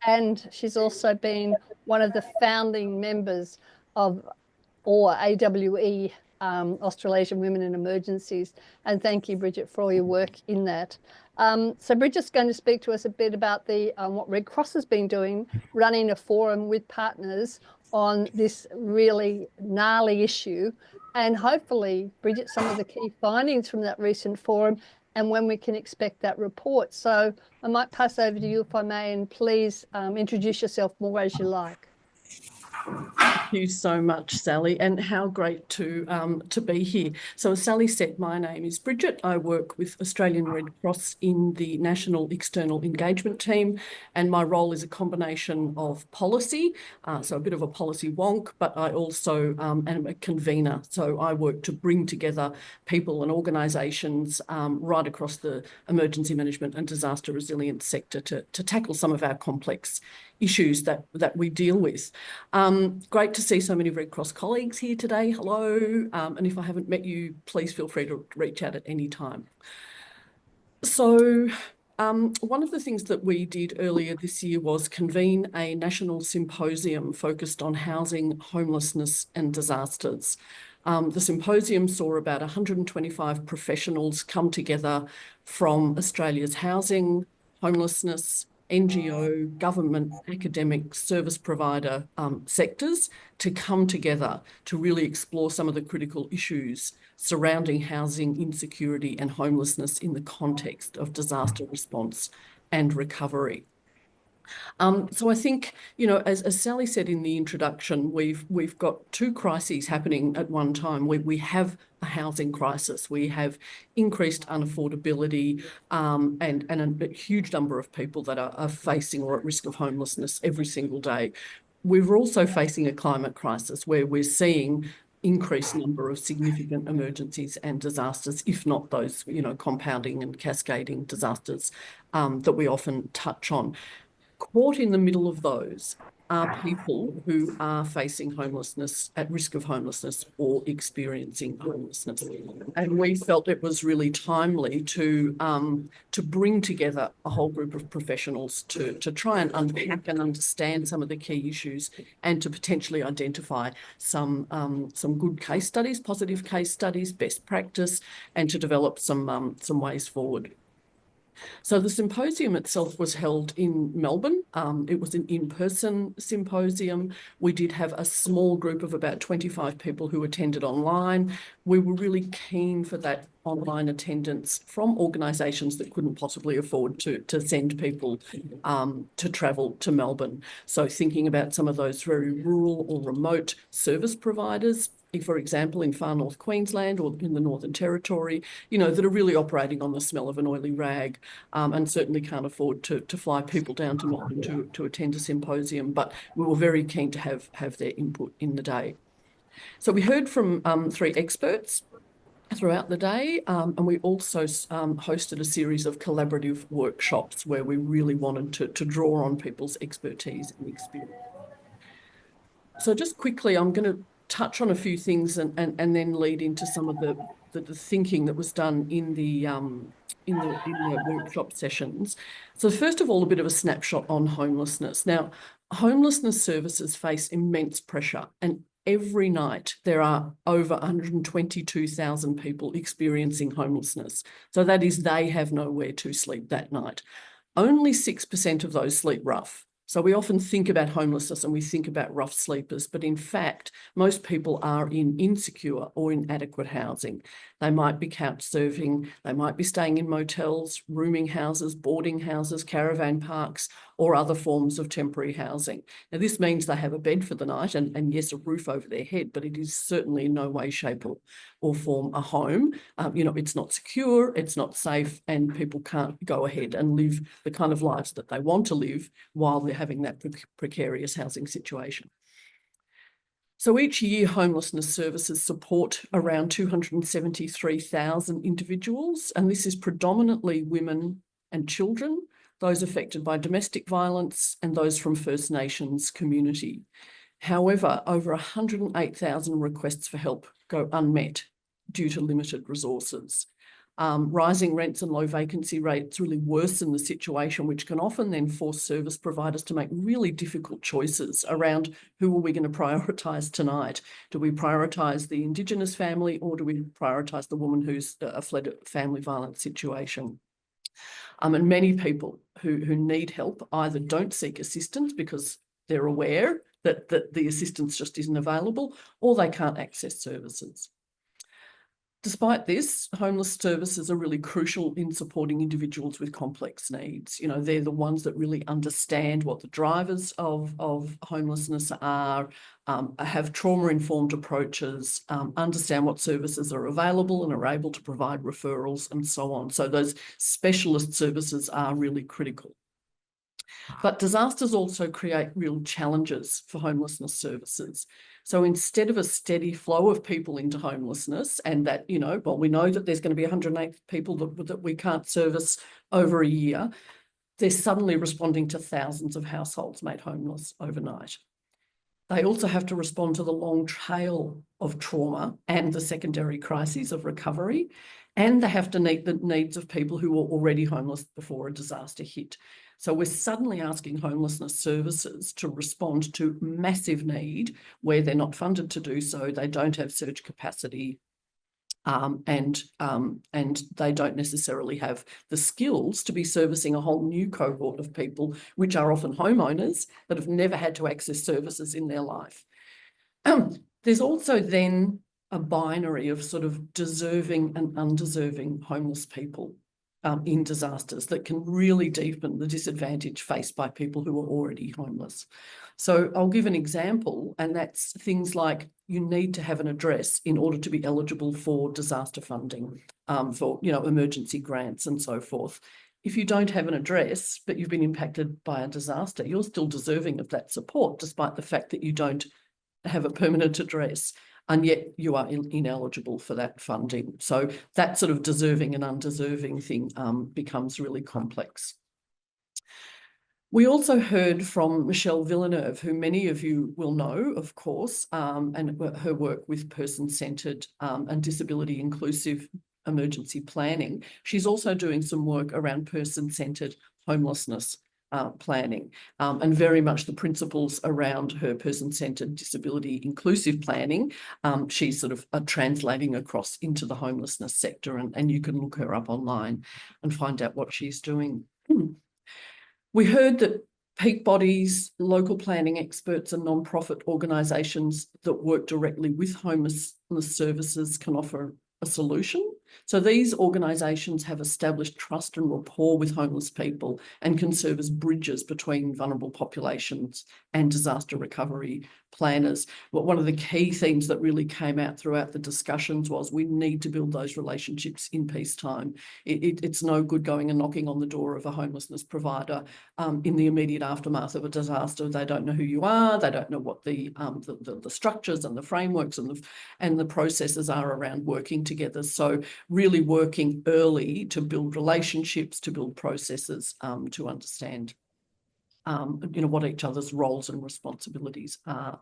And she's also been one of the founding members of AWE, Australasian Women in Emergencies. And thank you, Bridget, for all your work in that. So Bridget's going to speak to us a bit about the what Red Cross has been doing, running a forum with partners on this really gnarly issue. And hopefully, Bridget, some of the key findings from that recent forum and when we can expect that report. So I might pass over to you if I may, and please introduce yourself more as you like. Thank you so much, Sally, and how great to be here. So as Sally said, my name is Bridget. I work with Australian Red Cross in the National External Engagement Team, and my role is a combination of policy, so a bit of a policy wonk, but I also am a convener. So I work to bring together people and organisations right across the emergency management and disaster resilience sector to tackle some of our complex issues that we deal with. Great to see so many Red Cross colleagues here today. Hello. And if I haven't met you, please feel free to reach out at any time. So one of the things that we did earlier this year was convene a national symposium focused on housing, homelessness and disasters. The symposium saw about 125 professionals come together from Australia's housing, homelessness, NGO, government, academic, service provider sectors to come together to really explore some of the critical issues surrounding housing insecurity and homelessness in the context of disaster response and recovery. So I think, you know, as Sally said in the introduction, we've got two crises happening at one time. We have a housing crisis. We have increased unaffordability and a huge number of people that are facing or at risk of homelessness every single day. We're also facing a climate crisis where we're seeing increased number of significant emergencies and disasters, if not those, you know, compounding and cascading disasters that we often touch on. Caught in the middle of those are people who are facing homelessness, at risk of homelessness or experiencing homelessness. And we felt it was really timely to bring together a whole group of professionals to try and unpack and understand some of the key issues and to potentially identify some good case studies, positive case studies, best practice, and to develop some ways forward. So the symposium itself was held in Melbourne. It was an in-person symposium. We did have a small group of about 25 people who attended online. We were really keen for that online attendance from organisations that couldn't possibly afford to send people to travel to Melbourne. So thinking about some of those very rural or remote service providers, for example, in far north Queensland or in the Northern Territory, you know, that are really operating on the smell of an oily rag and certainly can't afford to fly people down to Melbourne to attend a symposium. But we were very keen to have their input in the day. So we heard from 3 experts throughout the day, and we also hosted a series of collaborative workshops where we really wanted to draw on people's expertise and experience. So just quickly, I'm going to touch on a few things and then lead into some of the thinking that was done in the workshop sessions. So first of all, a bit of a snapshot on homelessness. Now, homelessness services face immense pressure, and every night there are over 122,000 people experiencing homelessness. So that is, they have nowhere to sleep that night. Only 6% of those sleep rough. So we often think about homelessness and we think about rough sleepers, but in fact, most people are in insecure or inadequate housing. They might be couch surfing, they might be staying in motels, rooming houses, boarding houses, caravan parks, or other forms of temporary housing. Now, this means they have a bed for the night and yes, a roof over their head, but it is certainly in no way, shape or form a home. You know, it's not secure, it's not safe, and people can't go ahead and live the kind of lives that they want to live while they're having that precarious housing situation. So each year, homelessness services support around 273,000 individuals, and this is predominantly women and children, those affected by domestic violence and those from First Nations community. However, over 108,000 requests for help go unmet due to limited resources. Rising rents and low vacancy rates really worsen the situation, which can often then force service providers to make really difficult choices around who are we going to prioritise tonight. Do we prioritise the Indigenous family, or do we prioritise the woman who's fled a family violence situation? And many people who need help either don't seek assistance because they're aware that the assistance just isn't available, or they can't access services. Despite this, homeless services are really crucial in supporting individuals with complex needs. You know, they're the ones that really understand what the drivers of homelessness are, have trauma-informed approaches, understand what services are available and are able to provide referrals and so on. So those specialist services are really critical. But disasters also create real challenges for homelessness services. So instead of a steady flow of people into homelessness, and that, you know, well, we know that there's going to be 108 people that we can't service over a year, they're suddenly responding to thousands of households made homeless overnight. They also have to respond to the long tail of trauma and the secondary crises of recovery, and they have to meet the needs of people who were already homeless before a disaster hit. So we're suddenly asking homelessness services to respond to massive need where they're not funded to do so, they don't have surge capacity, and they don't necessarily have the skills to be servicing a whole new cohort of people, which are often homeowners that have never had to access services in their life. There's also then a binary of sort of deserving and undeserving homeless people in disasters that can really deepen the disadvantage faced by people who are already homeless. So I'll give an example, and that's things like you need to have an address in order to be eligible for disaster funding, for, you know, emergency grants and so forth. If you don't have an address, but you've been impacted by a disaster, you're still deserving of that support, despite the fact that you don't have a permanent address, and yet you are ineligible for that funding. So that sort of deserving and undeserving thing becomes really complex. We also heard from Michelle Villeneuve, who many of you will know, of course, and her work with person-centred and disability inclusive emergency planning. She's also doing some work around person-centred homelessness planning, and very much the principles around her person-centred disability inclusive planning, she's sort of translating across into the homelessness sector, and you can look her up online and find out what she's doing. We heard that peak bodies, local planning experts and non-profit organisations that work directly with homelessness services can offer a solution. So these organisations have established trust and rapport with homeless people and can serve as bridges between vulnerable populations and disaster recovery planners. But one of the key themes that really came out throughout the discussions was we need to build those relationships in peacetime. It's no good going and knocking on the door of a homelessness provider in the immediate aftermath of a disaster. They don't know who you are. They don't know what the structures and the frameworks and the processes are around working together. So really working early to build relationships, to build processes, to understand you know, what each other's roles and responsibilities are.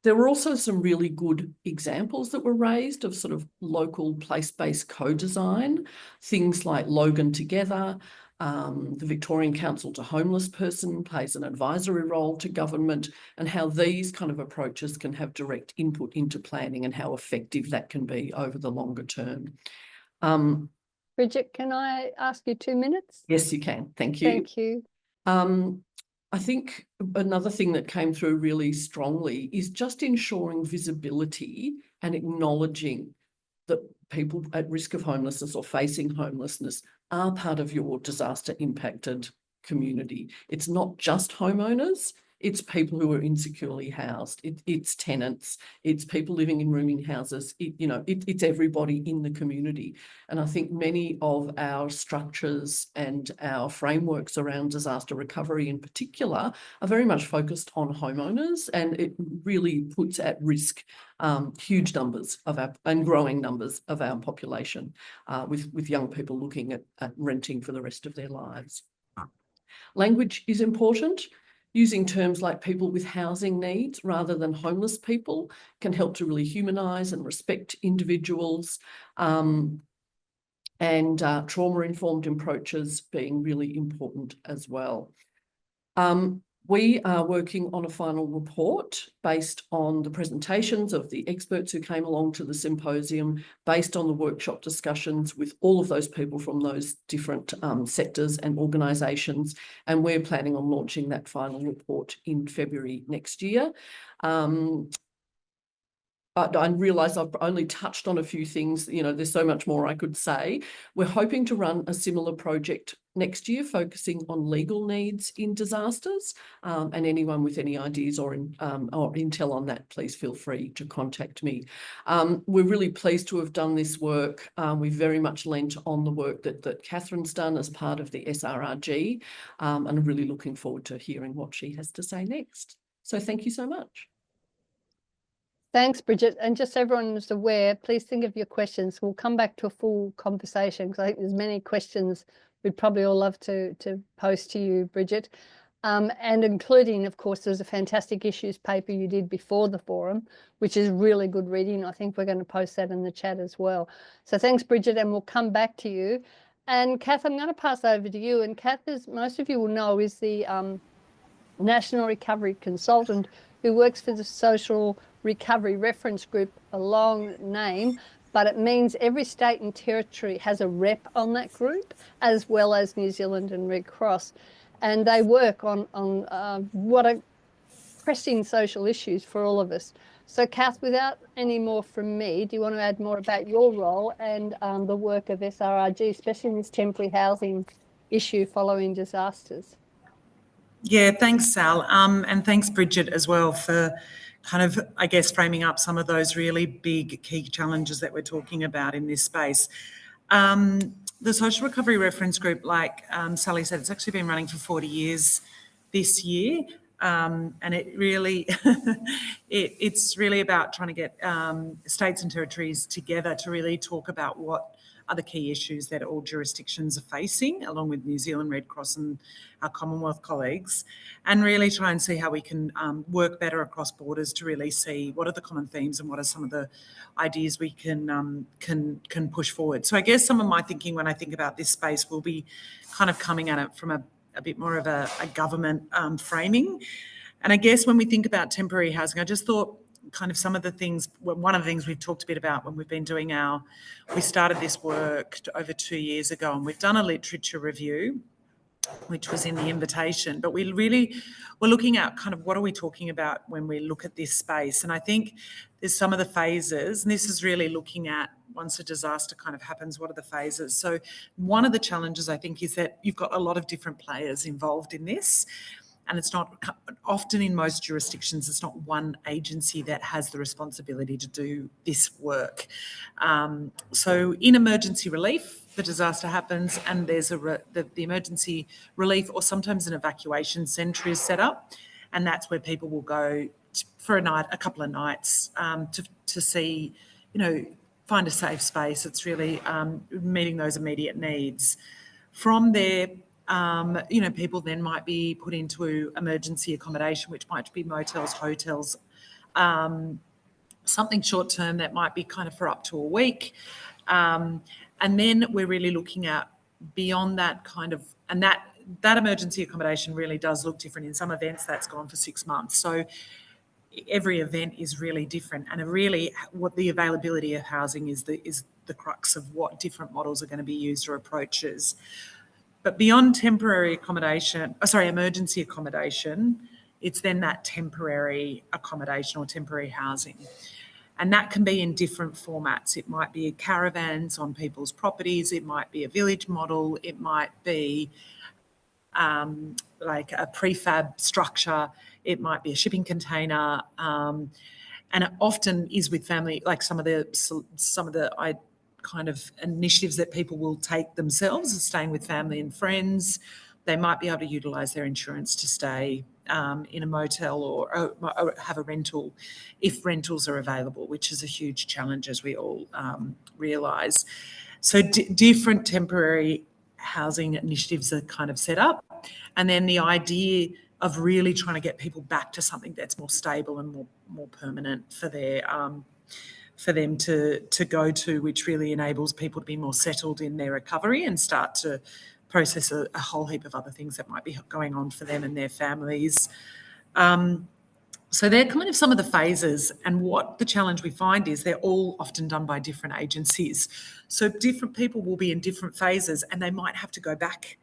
There were also some really good examples that were raised of sort of local place-based co-design, things like Logan Together. The Victorian Council to Homeless Person plays an advisory role to government, and how these kind of approaches can have direct input into planning and how effective that can be over the longer term. Bridget, can I ask you 2 minutes? Yes, you can. Thank you. Thank you. I think another thing that came through really strongly is just ensuring visibility and acknowledging that people at risk of homelessness or facing homelessness are part of your disaster impacted community. It's not just homeowners, it's people who are insecurely housed, it's tenants, it's people living in rooming houses, it's everybody in the community. And I think many of our structures and our frameworks around disaster recovery in particular are very much focused on homeowners, and it really puts at risk huge numbers of and growing numbers of our population, with young people looking at renting for the rest of their lives. Language is important. Using terms like people with housing needs rather than homeless people can help to really humanise and respect individuals. and trauma-informed approaches being really important as well. We are working on a final report based on the presentations of the experts who came along to the symposium, based on the workshop discussions with all of those people from those different sectors and organisations, and we're planning on launching that final report in February next year. But I realise I've only touched on a few things. You know, there's so much more I could say. We're hoping to run a similar project next year, focusing on legal needs in disasters. And anyone with any ideas or intel on that, please feel free to contact me. We're really pleased to have done this work. We very much lent on the work that Catherine's done as part of the SRRG, and I'm really looking forward to hearing what she has to say next. So thank you so much. Thanks, Bridget. And just so everyone is aware, please think of your questions. We'll come back to a full conversation because I think there's many questions we'd probably all love to post to you, Bridget. And including, of course, there's a fantastic issues paper you did before the forum, which is really good reading. I think we're going to post that in the chat as well. So thanks, Bridget, and we'll come back to you. And Kath, I'm going to pass over to you. And Kath, as most of you will know, is the National Recovery Consultant who works for the Social Recovery Reference Group, a long name, but it means every state and territory has a rep on that group, as well as New Zealand and Red Cross. And they work on what are pressing social issues for all of us. So Kath, without any more from me, do you want to add more about your role and the work of SRRG, especially in this temporary housing issue following disasters? Yeah, thanks, Sal. And thanks, Bridget, as well, for kind of, I guess, framing up some of those really big key challenges that we're talking about in this space. The Social Recovery Reference Group, like Sally said, it's actually been running for 40 years this year. And it really, it's really about trying to get states and territories together to really talk about what are the key issues that all jurisdictions are facing, along with New Zealand Red Cross and our Commonwealth colleagues, and really try and see how we can work better across borders to really see what are the common themes and what are some of the ideas we can push forward. So I guess some of my thinking when I think about this space will be kind of coming at it from a bit more of a government framing. And I guess when we think about temporary housing, I just thought kind of some of the things, one of the things we've talked a bit about when we've been doing we started this work over 2 years ago, and we've done a literature review, which was in the invitation, but we're looking at kind of what are we talking about when we look at this space. And I think there's some of the phases, and this is really looking at once a disaster kind of happens, what are the phases? So one of the challenges I think is that you've got a lot of different players involved in this. And it's not often in most jurisdictions, it's not one agency that has the responsibility to do this work. So in emergency relief, the disaster happens and there's the emergency relief, or sometimes an evacuation centre is set up. And that's where people will go for a couple of nights to see, find a safe space. It's really meeting those immediate needs. From there, people then might be put into emergency accommodation, which might be motels, hotels, something short term that might be kind of for up to a week. And then we're really looking at beyond that kind of, and that emergency accommodation really does look different. In some events, that's gone for 6 months. So every event is really different, and really what the availability of housing is the crux of what different models are going to be used or approaches. But beyond emergency accommodation, it's then that temporary accommodation or temporary housing. And that can be in different formats. It might be caravans on people's properties. It might be a village model. It might be like a prefab structure. It might be a shipping container. And it often is with family, like some of the kind of initiatives that people will take themselves, is staying with family and friends. They might be able to utilise their insurance to stay in a motel or have a rental if rentals are available, which is a huge challenge, as we all realise. So different temporary housing initiatives are kind of set up. And then the idea of really trying to get people back to something that's more stable and more permanent for for them to go to, which really enables people to be more settled in their recovery and start to process a whole heap of other things that might be going on for them and their families. So they're kind of some of the phases, and what the challenge we find is they're all often done by different agencies. So different people will be in different phases and they might have to go back.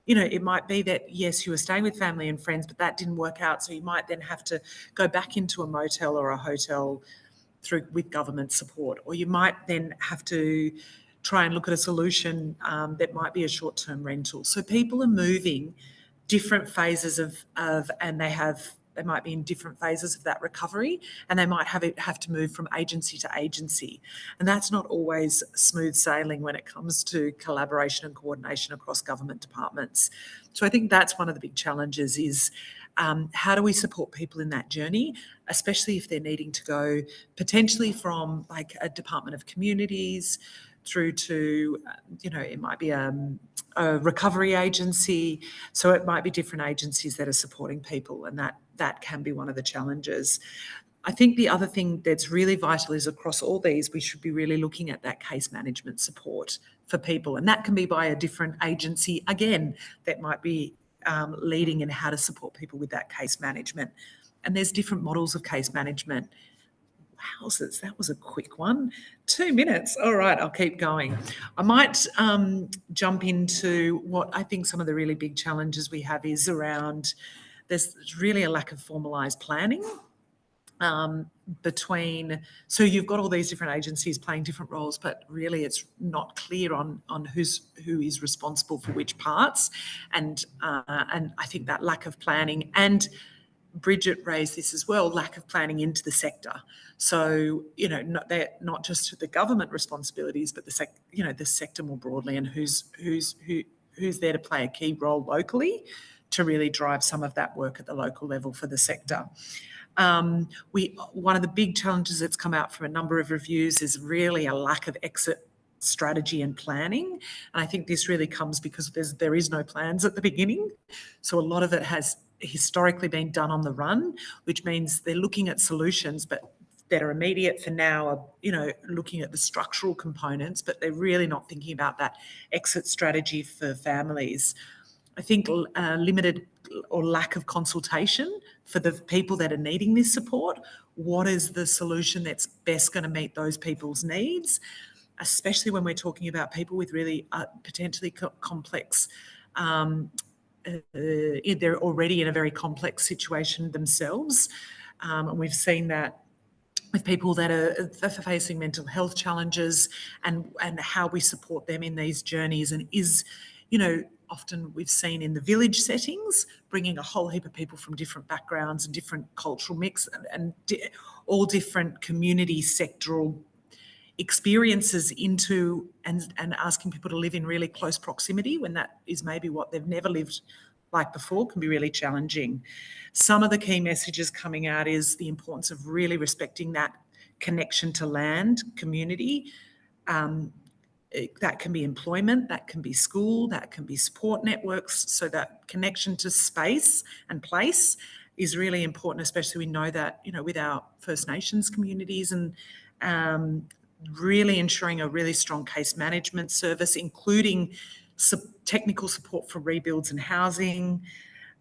You know, it might be that, yes, you were staying with family and friends, but that didn't work out. So you might then have to go back into a motel or a hotel with government support, or you might then have to try and look at a solution that might be a short-term rental. So people are moving different phases of and they might be in different phases of that recovery, and they might have to move from agency to agency. And that's not always smooth sailing when it comes to collaboration and coordination across government departments. So I think that's one of the big challenges is how do we support people in that journey, especially if they're needing to go potentially from like a Department of Communities through to, it might be a recovery agency. So it might be different agencies that are supporting people, and that can be one of the challenges. I think the other thing that's really vital is across all these, we should be really looking at that case management support for people. And that can be by a different agency, again, that might be leading in how to support people with that case management. And there's different models of case management. Wowzers, that was a quick one. 2 minutes. All right, I'll keep going. I might jump into what I think some of the really big challenges we have is around there's really a lack of formalised planning so you've got all these different agencies playing different roles, but really it's not clear on who is responsible for which parts, and I think that lack of planning, and Bridget raised this as well, lack of planning into the sector. So, they're not just the government responsibilities, but the sector more broadly, and who's there to play a key role locally to really drive some of that work at the local level for the sector. One of the big challenges that's come out from a number of reviews is really a lack of exit strategy and planning. And I think this really comes because there is no plans at the beginning. So a lot of it has historically been done on the run, which means they're looking at solutions, but that are immediate for now are, looking at the structural components, but they're really not thinking about that exit strategy for families. I think limited or lack of consultation for the people that are needing this support. What is the solution that's best going to meet those people's needs, especially when we're talking about people with really potentially complex, they're already in a very complex situation themselves. And we've seen that with people that are facing mental health challenges, and how we support them in these journeys, and often we've seen in the village settings, bringing a whole heap of people from different backgrounds and different cultural mix and all different community sectoral experiences into and asking people to live in really close proximity when that is maybe what they've never lived like before can be really challenging. Some of the key messages coming out is the importance of really respecting that connection to land, community. That can be employment, that can be school, that can be support networks. So that connection to space and place is really important, especially we know that, with our First Nations communities, and really ensuring a really strong case management service, including technical support for rebuilds and housing,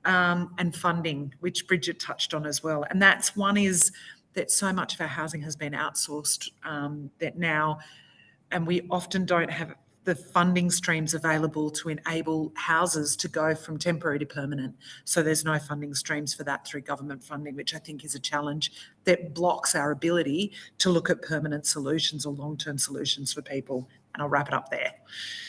and funding, which Bridget touched on as well. And that's one is that so much of our housing has been outsourced that now, and we often don't have the funding streams available to enable houses to go from temporary to permanent. So there's no funding streams for that through government funding, which I think is a challenge that blocks our ability to look at permanent solutions or long-term solutions for people. And I'll wrap it up there.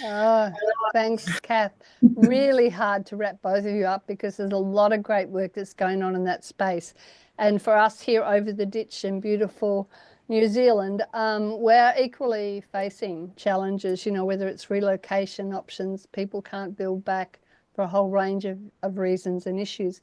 Oh, thanks, Kath. Really hard to wrap both of you up because there's a lot of great work that's going on in that space. And for us here over the ditch in beautiful New Zealand, we're equally facing challenges, whether it's relocation options, people can't build back for a whole range of reasons and issues.